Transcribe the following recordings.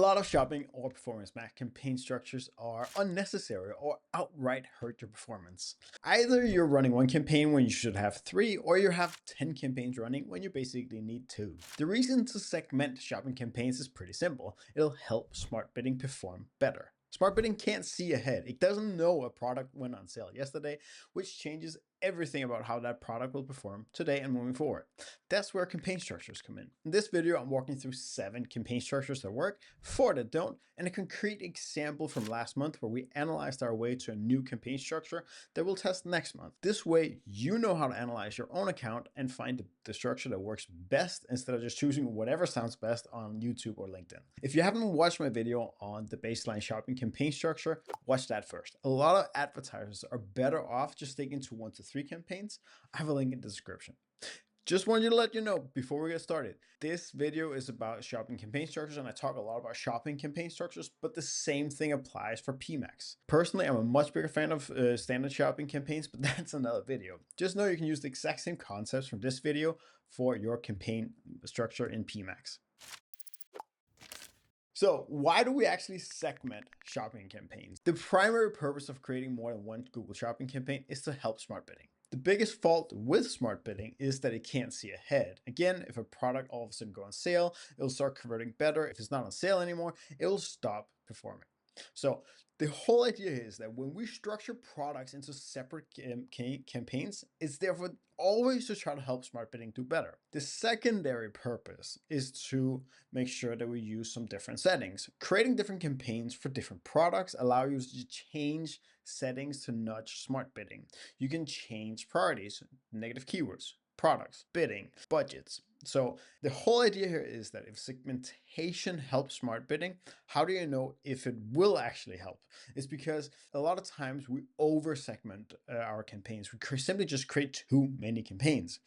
lot of shopping or performance max campaign structures are unnecessary or outright hurt your performance. Either you're running one campaign when you should have 3, or you have 10 campaigns running when you basically need 2. The reason to segment shopping campaigns is pretty simple. It'll help smart bidding perform better. Smart bidding can't see ahead. It doesn't know a product went on sale yesterday, which changes everything about how that product will perform today and moving forward. That's where campaign structures come in. In this video, I'm walking through 7 campaign structures that work, 4 that don't, and a concrete example from last month where we analyzed our way to a new campaign structure that we'll test next month. This way, you know how to analyze your own account and find the structure that works best instead of just choosing whatever sounds best on YouTube or LinkedIn. If you haven't watched my video on the baseline shopping campaign structure, watch that first. A lot of advertisers are better off just sticking to 1 to 3 campaigns. I have a link in the description. Just wanted to let you know before we get started, this video is about shopping campaign structures, and I talk a lot about shopping campaign structures, but the same thing applies for PMax. Personally, I'm a much bigger fan of standard shopping campaigns, but that's another video. Just know you can use the exact same concepts from this video for your campaign structure in PMax. So why do we actually segment shopping campaigns? The primary purpose of creating more than one Google Shopping campaign is to help smart bidding. The biggest fault with smart bidding is that it can't see ahead. Again, if a product all of a sudden goes on sale, it'll start converting better. If it's not on sale anymore, it'll stop performing. So the whole idea is that when we structure products into separate campaigns, it's therefore always to try to help smart bidding do better. The secondary purpose is to make sure that we use some different settings. Creating different campaigns for different products allow you to change settings to nudge smart bidding. You can change priorities, negative keywords, products, bidding, budgets. So the whole idea here is that if segmentation helps smart bidding, how do you know if it will actually help? It's because a lot of times we over segment our campaigns. We simply just create too many campaigns.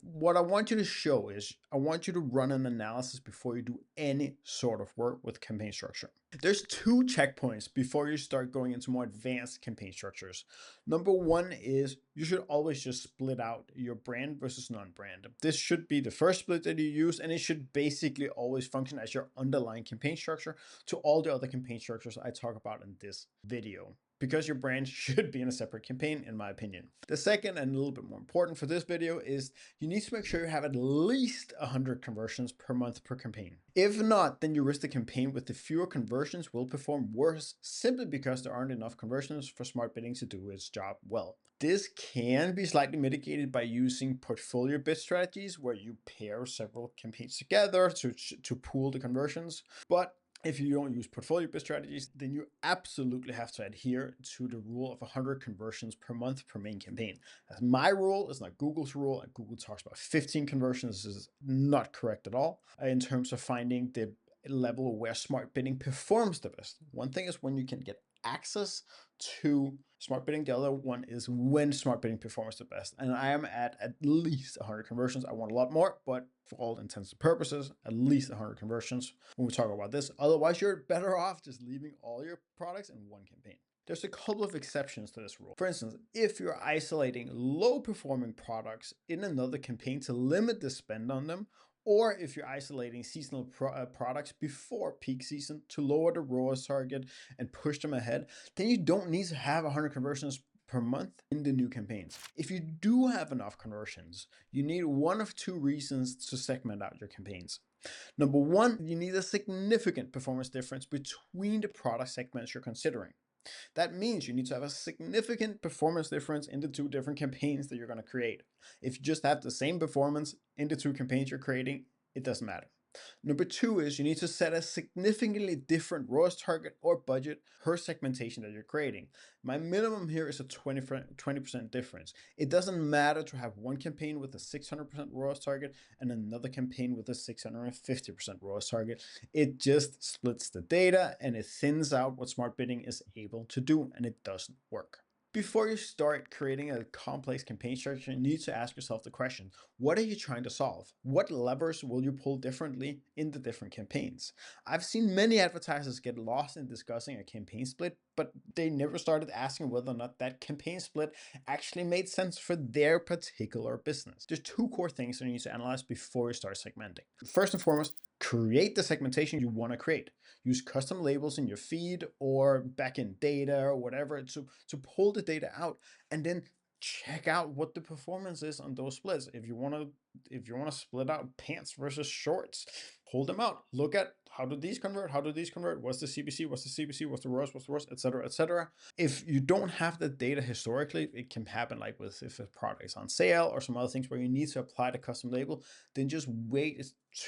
What I want you to show is I want you to run an analysis before you do any sort of work with campaign structure. There's 2 checkpoints before you start going into more advanced campaign structures. Number 1 is you should always just split out your brand versus non-brand. This should be the first split that you use, and it should basically always function as your underlying campaign structure to all the other campaign structures I talk about in this video, because your brand should be in a separate campaign, in my opinion. The second, and a little bit more important for this video, is you need to make sure you have at least 100 conversions per month per campaign. If not, then you risk the campaign with the fewer conversions will perform worse simply because there aren't enough conversions for smart bidding to do its job well. This can be slightly mitigated by using portfolio bid strategies where you pair several campaigns together to pool the conversions. But if you don't use portfolio bid strategies, then you absolutely have to adhere to the rule of 100 conversions per month per main campaign. That's my rule. It's not Google's rule. And Google talks about 15 conversions. This is not correct at all in terms of finding the level where smart bidding performs the best. One thing is when you can get access to smart bidding. The other one is when smart bidding performs the best. And I am at least 100 conversions. I want a lot more, but for all intents and purposes, at least 100 conversions when we talk about this. Otherwise, you're better off just leaving all your products in one campaign. There's a couple of exceptions to this rule. For instance, if you're isolating low performing products in another campaign to limit the spend on them, or if you're isolating seasonal products before peak season to lower the ROAS target and push them ahead, then you don't need to have 100 conversions per month in the new campaigns. If you do have enough conversions, you need 1 of 2 reasons to segment out your campaigns. Number 1, you need a significant performance difference between the product segments you're considering. That means you need to have a significant performance difference in the 2 different campaigns that you're going to create. If you just have the same performance in the 2 campaigns you're creating, it doesn't matter. Number 2 is you need to set a significantly different ROAS target or budget per segmentation that you're creating. My minimum here is a 20% difference. It doesn't matter to have one campaign with a 600% ROAS target and another campaign with a 650% ROAS target. It just splits the data and it thins out what smart bidding is able to do, and it doesn't work. Before you start creating a complex campaign structure, you need to ask yourself the question, what are you trying to solve? What levers will you pull differently in the different campaigns? I've seen many advertisers get lost in discussing a campaign split, but they never started asking whether or not that campaign split actually made sense for their particular business. There's 2 core things that you need to analyze before you start segmenting. First and foremost, create the segmentation you want to create. Use custom labels in your feed or backend data or whatever to pull the data out, and then check out what the performance is on those splits. If you want to split out pants versus shorts, pull them out. Look at how do these convert? How do these convert? What's the CPC? What's the CPC? What's the ROAS? What's the ROAS? Etc. Etc. If you don't have the data historically, it can happen like with if a product is on sale or some other things where you need to apply the custom label. Then just wait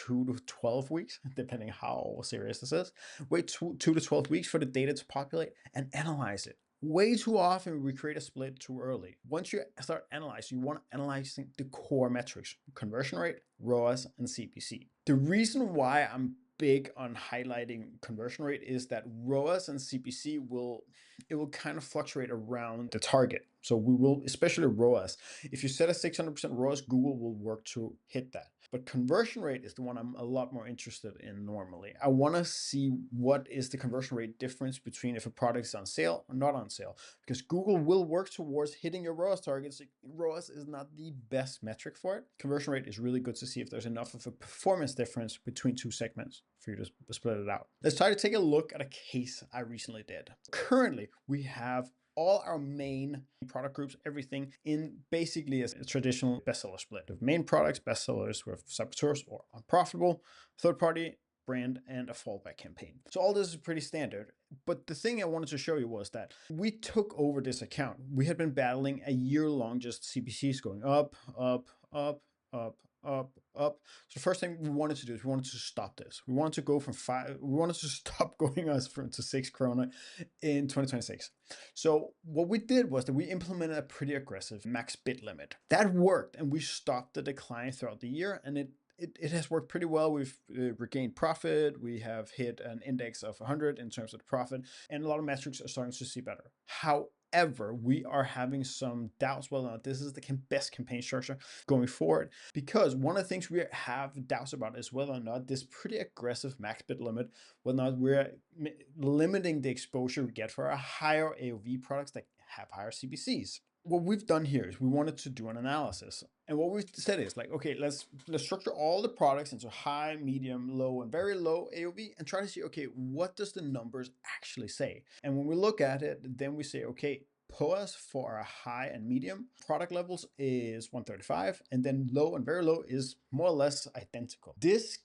2 to 12 weeks, depending how serious this is. Wait 2 to 12 weeks for the data to populate and analyze it. Way too often we create a split too early. Once you start analyzing, you want to analyze the core metrics: conversion rate, ROAS, and CPC. The reason why I'm big on highlighting conversion rate is that ROAS and CPC will kind of fluctuate around the target. So we will, especially ROAS, if you set a 600% ROAS, Google will work to hit that. But conversion rate is the one I'm a lot more interested in normally. I want to see what is the conversion rate difference between if a product is on sale or not on sale, because Google will work towards hitting your ROAS targets. ROAS is not the best metric for it. Conversion rate is really good to see if there's enough of a performance difference between two segments for you to split it out. Let's try to take a look at a case I recently did. Currently, we have all our main product groups, everything in basically a traditional bestseller split of main products, bestsellers with saboteurs or unprofitable, third party, brand, and a fallback campaign. So all this is pretty standard. But the thing I wanted to show you was that we took over this account. We had been battling a year long, just CPCs going up, up, up, up, up, up. So the first thing we wanted to do is we wanted to stop this. We wanted to go from 5, we wanted to stop going us to 6 krona in 2026. So what we did was that we implemented a pretty aggressive max bid limit. That worked, and we stopped the decline throughout the year, and it has worked pretty well. We've regained profit. We have hit an index of 100 in terms of the profit, and a lot of metrics are starting to see better. However, we are having some doubts whether or not this is the best campaign structure going forward, because one of the things we have doubts about is whether or not this pretty aggressive max bid limit, whether or not we're limiting the exposure we get for our higher AOV products that have higher CPCs. What we've done here is we wanted to do an analysis. And what we've said is like, okay, let's structure all the products into high, medium, low, and very low AOV and try to see, okay, what does the numbers actually say? And when we look at it, then we say, okay, POAS for our high and medium product levels is 135, and then low and very low is more or less identical. This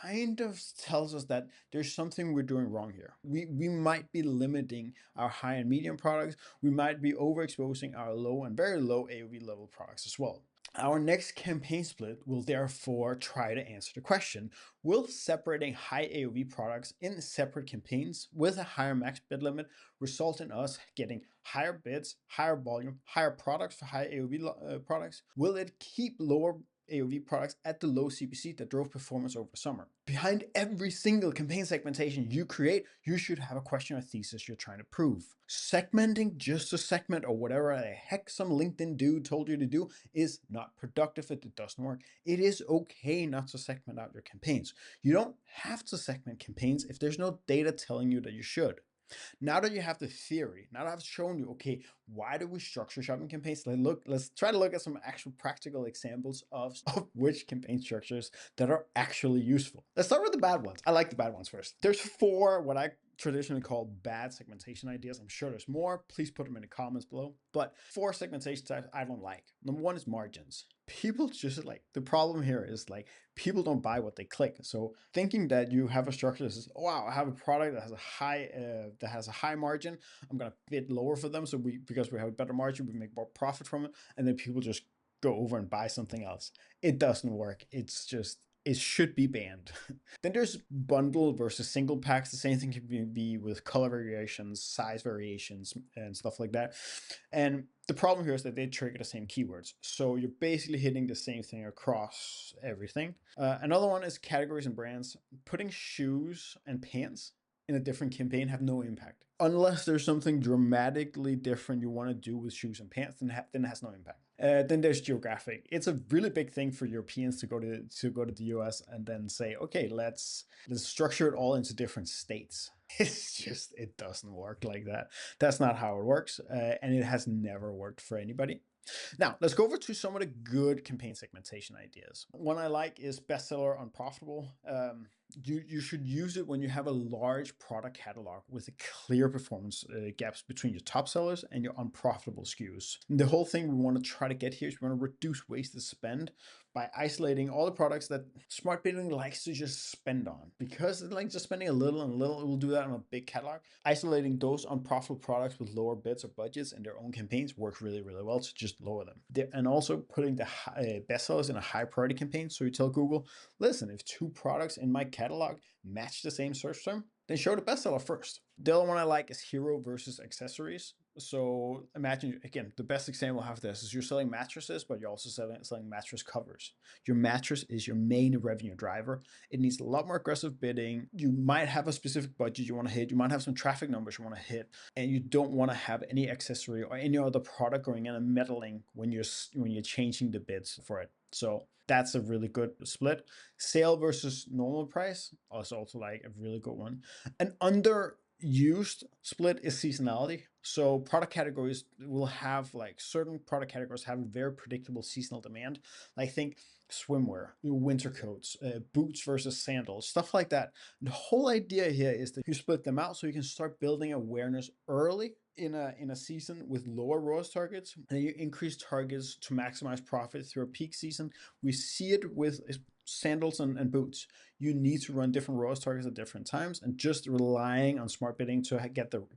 kind of tells us that there's something we're doing wrong here. We might be limiting our high and medium products. We might be overexposing our low and very low AOV level products as well. Our next campaign split will therefore try to answer the question: will separating high AOV products in separate campaigns with a higher max bid limit result in us getting higher bids, higher volume, higher products for high AOV products? Will it keep lower AOV products at the low CPC that drove performance over the summer? Behind every single campaign segmentation you create, you should have a question or thesis you're trying to prove. Segmenting just to segment or whatever the heck some LinkedIn dude told you to do is not productive if it doesn't work. It is okay not to segment out your campaigns. You don't have to segment campaigns if there's no data telling you that you should. Now that you have the theory, now that I've shown you, okay, why do we structure shopping campaigns? Let's try to look at some actual practical examples of which campaign structures that are actually useful. Let's start with the bad ones. I like the bad ones first. There's 4 what I traditionally call bad segmentation ideas. I'm sure there's more. Please put them in the comments below. But 4 segmentation types I don't like. Number 1 is margins. People just like, the problem here is like, people don't buy what they click. So thinking that you have a structure that says, oh, wow, I have a product that has a high margin, I'm gonna bid lower for them, so because we have a better margin, we make more profit from it, and then people just go over and buy something else. It doesn't work. It should be banned. Then there's bundle versus single packs. The same thing can be with color variations, size variations, and stuff like that. And the problem here is that they trigger the same keywords. So you're basically hitting the same thing across everything. Another one is categories and brands. Putting shoes and pants in a different campaign have no impact. Unless there's something dramatically different you want to do with shoes and pants, then it has no impact. Then there's geographic. It's a really big thing for Europeans to go to the US and then say, okay, let's structure it all into different states. It doesn't work like that. That's not how it works, and it has never worked for anybody. Now, let's go over to some of the good campaign segmentation ideas. One I like is bestseller unprofitable. You should use it when you have a large product catalog with a clear performance gaps between your top sellers and your unprofitable SKUs. And the whole thing we want to try to get here is we want to reduce wasted spend by isolating all the products that smart bidding likes to just spend on. Because it likes just spending a little and a little, it will do that on a big catalog. Isolating those unprofitable products with lower bids or budgets in their own campaigns works really, really well to just lower them. And also putting the bestsellers in a high priority campaign. So you tell Google, listen, if 2 products in my catalog match the same search term, then show the bestseller first. The other one I like is hero versus accessories. So imagine, again, the best example I have this is you're selling mattresses, but you're also selling mattress covers. Your mattress is your main revenue driver. It needs a lot more aggressive bidding. You might have a specific budget you want to hit. You might have some traffic numbers you want to hit, and you don't want to have any accessory or any other product going in and meddling when you're changing the bids for it. So that's a really good split. Sale versus normal price is also like a really good one. An underused split is seasonality. So product categories will have like certain product categories have very predictable seasonal demand. Like think swimwear, winter coats, boots versus sandals, stuff like that. The whole idea here is that you split them out so you can start building awareness early in a season with lower ROAS targets, and then you increase targets to maximize profit through a peak season. We see it with sandals and boots. You need to run different ROAS targets at different times, and just relying on smart bidding to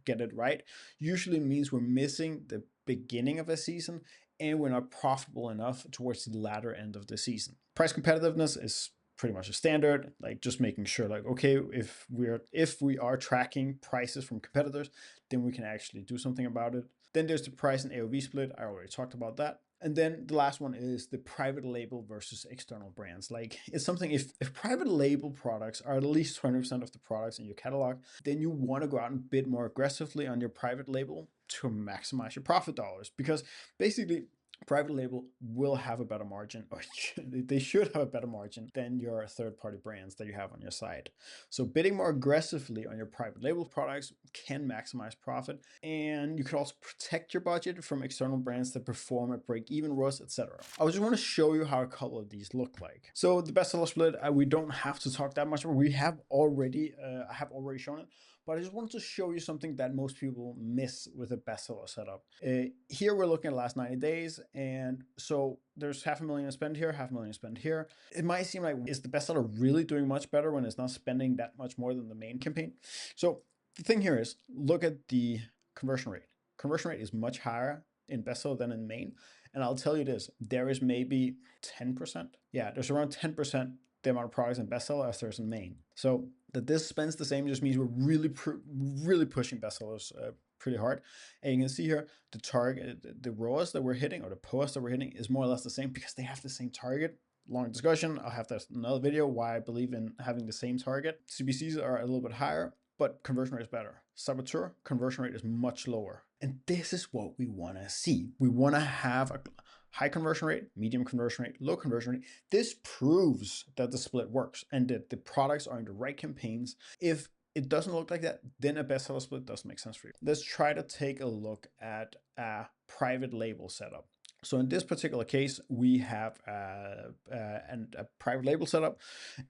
get it right usually means we're missing the beginning of a season and we're not profitable enough towards the latter end of the season. Price competitiveness is pretty much a standard, like just making sure like, okay, if we are tracking prices from competitors, then we can actually do something about it. Then there's the price and AOV split. I already talked about that. And then the last one is the private label versus external brands. Like it's something, if private label products are at least 20% of the products in your catalog, then you want to go out and bid more aggressively on your private label to maximize your profit dollars. Because basically private label will have a better margin, or they should have a better margin than your third-party brands that you have on your site. So bidding more aggressively on your private label products can maximize profit, and you could also protect your budget from external brands that perform at break-even ROAS, etc. I just want to show you how a couple of these look like. So the bestseller split, we don't have to talk that much about. We have already, I have already shown it, but I just wanted to show you something that most people miss with a bestseller setup. Here we're looking at the last 90 days. And so there's $500,000 spent here, $500,000 spent here. It might seem like, is the bestseller really doing much better when it's not spending that much more than the main campaign? So the thing here is, look at the conversion rate. Conversion rate is much higher in bestseller than in main. And I'll tell you this, there is maybe 10%. Yeah, there's around 10% the amount of products in bestseller as there's in main. So that this spends the same just means we're really pushing bestsellers pretty hard. And you can see here the target, the ROAS that we're hitting, or the POAS that we're hitting, is more or less the same because they have the same target. Long discussion. I'll have another video why I believe in having the same target. CPCs are a little bit higher, but conversion rate is better. Saboteur, conversion rate is much lower. And this is what we want to see. We want to have a high conversion rate, medium conversion rate, low conversion rate. This proves that the split works and that the products are in the right campaigns. If it doesn't look like that, then a bestseller split doesn't make sense for you. Let's try to take a look at a private label setup. So in this particular case, we have a private label setup.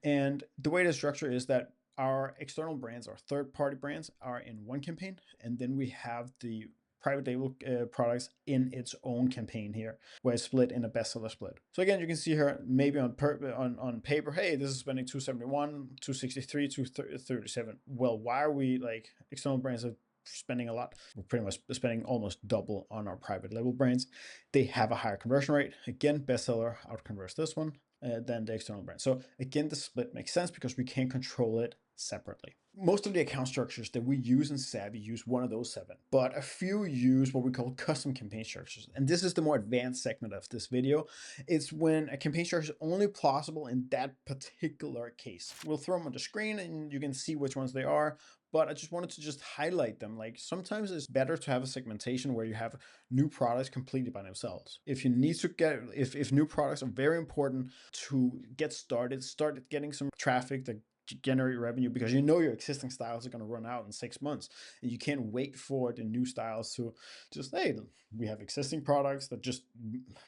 And the way the structure is that our external brands, our third-party brands, are in one campaign. And then we have the private label products in its own campaign here, where it's split in a bestseller split. So again, you can see here, maybe on paper, hey, this is spending 271, 263, 237. Well, why are we like external brands are spending a lot? We're pretty much spending almost double on our private label brands. They have a higher conversion rate. Again, bestseller outconverts this one than the external brand. So again, the split makes sense because we can control it separately. Most of the account structures that we use in Savvy use one of those 7, but a few use what we call custom campaign structures. And this is the more advanced segment of this video. It's when a campaign structure is only plausible in that particular case. We'll throw them on the screen and you can see which ones they are, but I just wanted to just highlight them. Like sometimes it's better to have a segmentation where you have new products completely by themselves. If you need to if new products are very important to get started, start getting some traffic that generate revenue because you know your existing styles are going to run out in 6 months, and you can't wait for the new styles to just, hey, we have existing products that just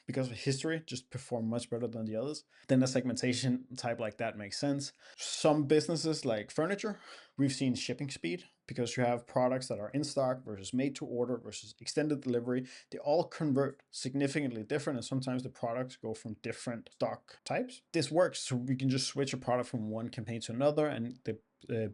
because of history just perform much better than the others. Then a segmentation type like that makes sense. Some businesses like furniture, we've seen shipping speed because you have products that are in stock versus made to order versus extended delivery. They all convert significantly different, and sometimes the products go from different stock types. This works, so we can just switch a product from one campaign to another, and the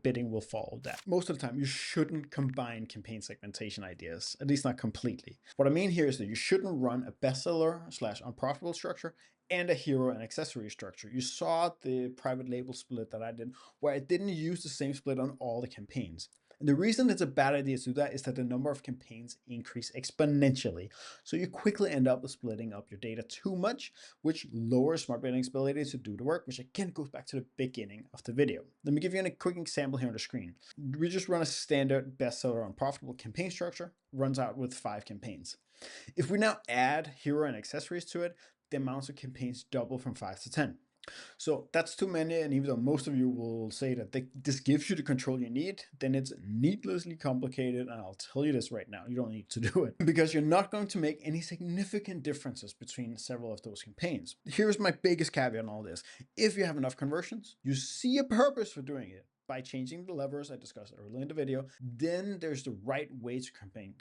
bidding will follow that. Most of the time, you shouldn't combine campaign segmentation ideas, at least not completely. What I mean here is that you shouldn't run a bestseller / unprofitable structure and a hero and accessory structure. You saw the private label split that I did, where I didn't use the same split on all the campaigns. And the reason it's a bad idea to do that is that the number of campaigns increase exponentially. So you quickly end up splitting up your data too much, which lowers smart bidding's ability to do the work, which again goes back to the beginning of the video. Let me give you a quick example here on the screen. We just run a standard bestseller unprofitable campaign structure, runs out with 5 campaigns. If we now add hero and accessories to it, the amounts of campaigns double from 5 to 10. So that's too many, and even though most of you will say that this gives you the control you need, then it's needlessly complicated, and I'll tell you this right now, you don't need to do it, because you're not going to make any significant differences between several of those campaigns. Here's my biggest caveat on all this. If you have enough conversions, you see a purpose for doing it, by changing the levers I discussed earlier in the video, then there's the right way to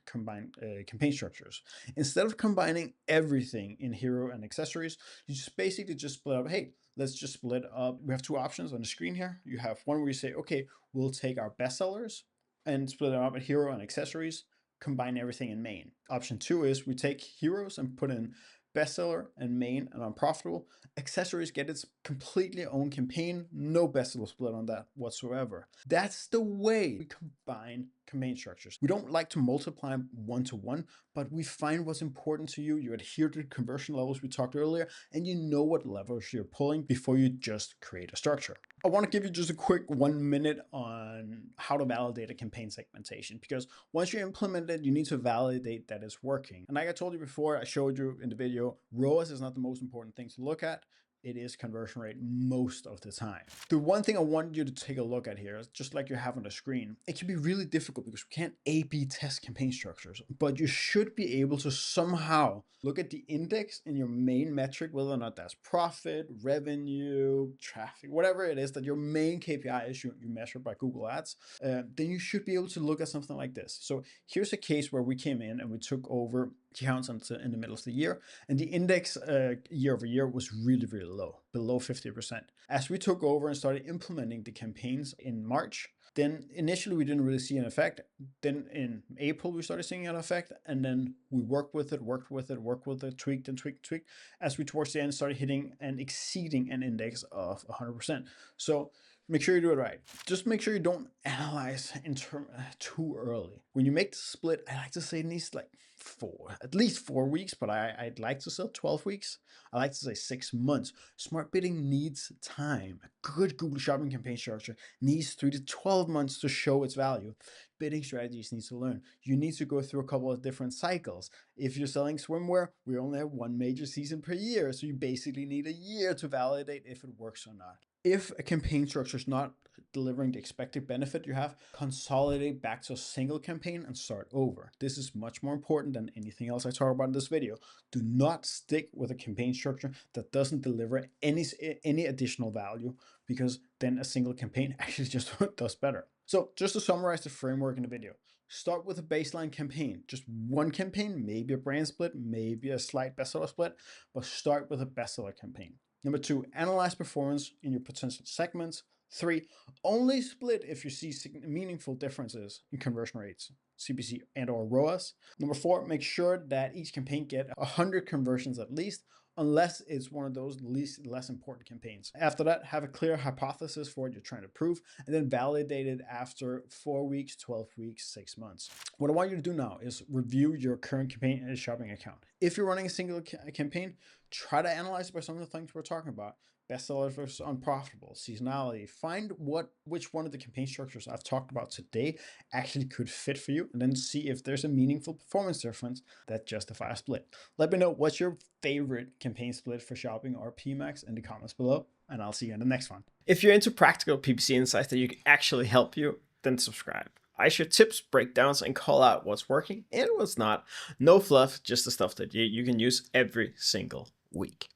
combine campaign structures. Instead of combining everything in hero and accessories, you just basically just split up, hey, let's just split up. We have 2 options on the screen here. You have one where you say, okay, we'll take our bestsellers and split them up in hero and accessories, combine everything in main. Option 2 is we take heroes and put in bestseller and main and unprofitable. Accessories get its completely own campaign, no bestseller split on that whatsoever. That's the way we combine campaign structures. We don't like to multiply one-to-one, but we find what's important to you. You adhere to the conversion levels we talked earlier, and you know what levers you're pulling before you just create a structure. I want to give you just a quick 1 minute on how to validate a campaign segmentation, because once you implement it, you need to validate that it's working. And like I told you before, I showed you in the video, ROAS is not the most important thing to look at. It is conversion rate most of the time. The one thing I want you to take a look at here is just like you have on the screen. It can be really difficult because we can't A/B test campaign structures, but you should be able to somehow look at the index in your main metric, whether or not that's profit, revenue, traffic, whatever it is that your main KPI is you measure by Google Ads, then you should be able to look at something like this. So here's a case where we came in and we took over accounts in the middle of the year, and the index year over year was really, really low, below 50%. As we took over and started implementing the campaigns in March, then initially we didn't really see an effect. Then in April, we started seeing an effect, and then we worked with it, tweaked and tweaked, as we towards the end started hitting and exceeding an index of 100%. So make sure you do it right. Just make sure you don't analyze too early. When you make the split, I like to say it needs like at least 4 weeks, but I'd like to say 12 weeks. I like to say 6 months. Smart bidding needs time. A good Google Shopping campaign structure needs 3 to 12 months to show its value. Bidding strategies need to learn. You need to go through a couple of different cycles. If you're selling swimwear, we only have 1 major season per year, so you basically need a year to validate if it works or not. If a campaign structure is not delivering the expected benefit you have, consolidate back to a single campaign and start over. This is much more important than anything else I talk about in this video. Do not stick with a campaign structure that doesn't deliver any additional value, because then a single campaign actually just does better. So just to summarize the framework in the video, start with a baseline campaign, just 1 campaign, maybe a brand split, maybe a slight bestseller split, but start with a bestseller campaign. Number 2, analyze performance in your potential segments. 3, only split if you see meaningful differences in conversion rates, CPC and or ROAS. Number 4, make sure that each campaign get 100 conversions at least, unless it's one of those less important campaigns. After that, have a clear hypothesis for what you're trying to prove, and then validate it after 4 weeks, 12 weeks, 6 months. What I want you to do now is review your current campaign shopping account. If you're running a single campaign, try to analyze by some of the things we're talking about. Bestseller versus unprofitable, seasonality. Find which one of the campaign structures I've talked about today actually could fit for you, and then see if there's a meaningful performance difference that justifies a split. Let me know what's your favorite campaign split for shopping or PMax in the comments below, and I'll see you in the next one. If you're into practical PPC insights that you can actually help you, then subscribe. I share tips, breakdowns, and call out what's working and what's not. No fluff, just the stuff that you can use every single week.